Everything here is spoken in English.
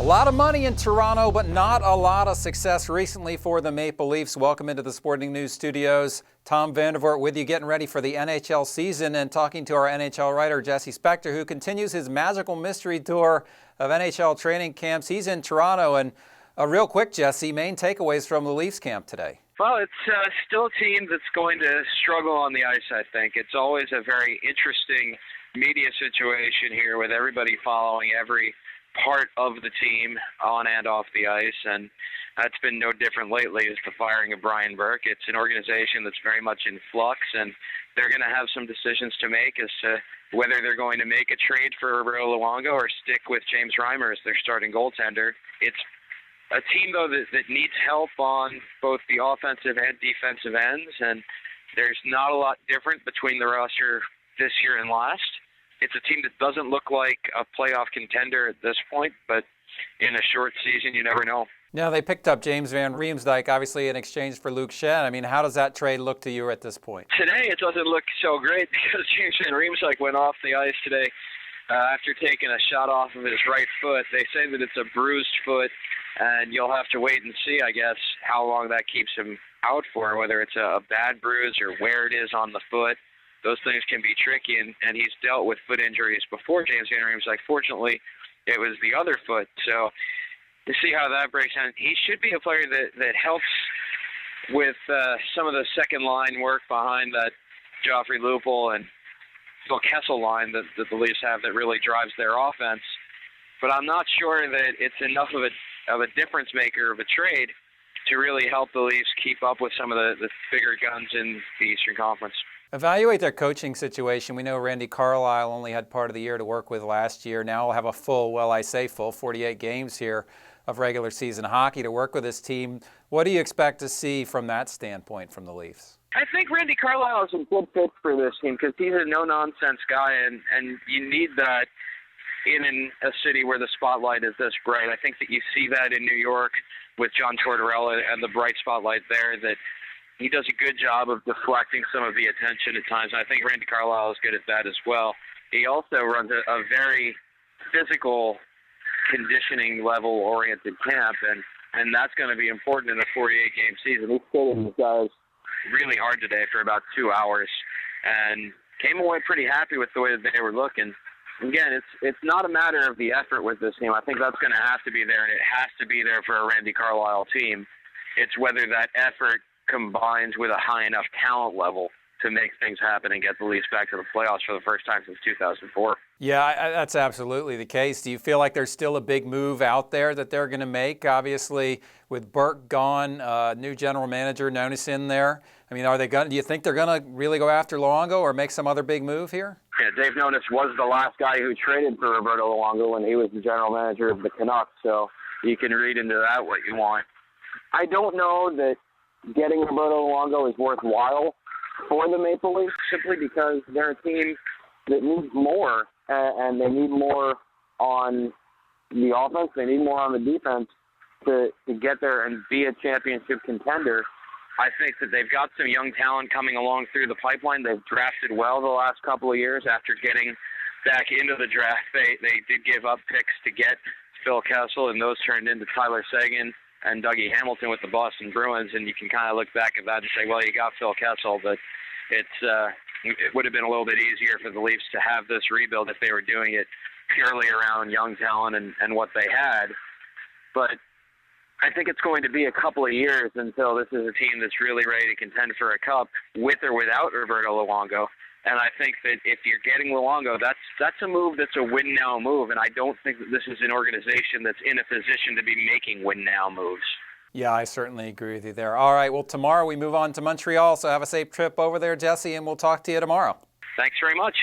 A lot of money in Toronto, but not a lot of success recently for the Maple Leafs. Welcome into the Sporting News Studios. Tom Vandervoort with you, getting ready for the NHL season and talking to our NHL writer, Jesse Spector, who continues his magical mystery tour of NHL training camps. He's in Toronto. And real quick, Jesse, main takeaways from the Leafs camp today. Well, it's still a team that's going to struggle on the ice, I think. It's always a very interesting media situation here with everybody following every part of the team on and off the ice, and that's been no different lately is the firing of Brian Burke. It's an organization that's very much in flux, and they're going to have some decisions to make as to whether they're going to make a trade for Roberto Luongo or stick with James Reimer as their starting goaltender. It's a team, though, that needs help on both the offensive and defensive ends, and there's not a lot different between the roster this year and last. It's a team that doesn't look like a playoff contender at this point, but in a short season, you never know. Now, they picked up James Van Riemsdyk, obviously, in exchange for Luke Schenn. I mean, how does that trade look to you at this point? Today, it doesn't look so great because James Van Riemsdyk went off the ice today after taking a shot off of his right foot. They say that it's a bruised foot, and you'll have to wait and see, I guess, how long that keeps him out for, whether it's a bad bruise or where it is on the foot. Those things can be tricky, and he's dealt with foot injuries before, James Van Riemsdyk. Fortunately, it was the other foot. So to see how that breaks down, he should be a player that helps with some of the second-line work behind that Joffrey Lupul and Phil Kessel line that the Leafs have that really drives their offense. But I'm not sure that it's enough of a difference maker of a trade to really help the Leafs keep up with some of the bigger guns in the Eastern Conference. Evaluate their coaching situation. We know Randy Carlyle only had part of the year to work with last year. Now we'll have a full 48 games here of regular season hockey to work with this team. What do you expect to see from that standpoint from the Leafs? I think Randy Carlyle is a good fit for this team because he's a no-nonsense guy, and you need that in a city where the spotlight is this bright. I think that you see that in New York with John Tortorella and the bright spotlight there, that he does a good job of deflecting some of the attention at times. I think Randy Carlyle is good at that as well. He also runs a very physical conditioning level-oriented camp, and that's going to be important in a 48-game season. He skated these guys really hard today for about 2 hours and came away pretty happy with the way that they were looking. Again, it's not a matter of the effort with this team. I think that's going to have to be there, and it has to be there for a Randy Carlyle team. It's whether that effort combines with a high enough talent level to make things happen and get the Leafs back to the playoffs for the first time since 2004. Yeah, that's absolutely the case. Do you feel like there's still a big move out there that they're going to make? Obviously, with Burke gone, new general manager Nonis in there. I mean, do you think they're going to really go after Luongo or make some other big move here? Yeah, Dave Nonis was the last guy who traded for Roberto Luongo when he was the general manager of the Canucks, so you can read into that what you want. I don't know that getting Roberto Luongo is worthwhile for the Maple Leafs simply because they're a team that needs more, and they need more on the offense. They need more on the defense to get there and be a championship contender. I think that they've got some young talent coming along through the pipeline. They've drafted well the last couple of years after getting back into the draft. They did give up picks to get Phil Kessel, and those turned into Tyler Seguin and Dougie Hamilton with the Boston Bruins, and you can kind of look back at that and say, well, you got Phil Kessel, but it would have been a little bit easier for the Leafs to have this rebuild if they were doing it purely around young talent and what they had. But I think it's going to be a couple of years until this is a team that's really ready to contend for a cup with or without Roberto Luongo. And I think that if you're getting Luongo, that's a move that's a win-now move, and I don't think that this is an organization that's in a position to be making win-now moves. Yeah, I certainly agree with you there. All right, well, tomorrow we move on to Montreal, so have a safe trip over there, Jesse, and we'll talk to you tomorrow. Thanks very much.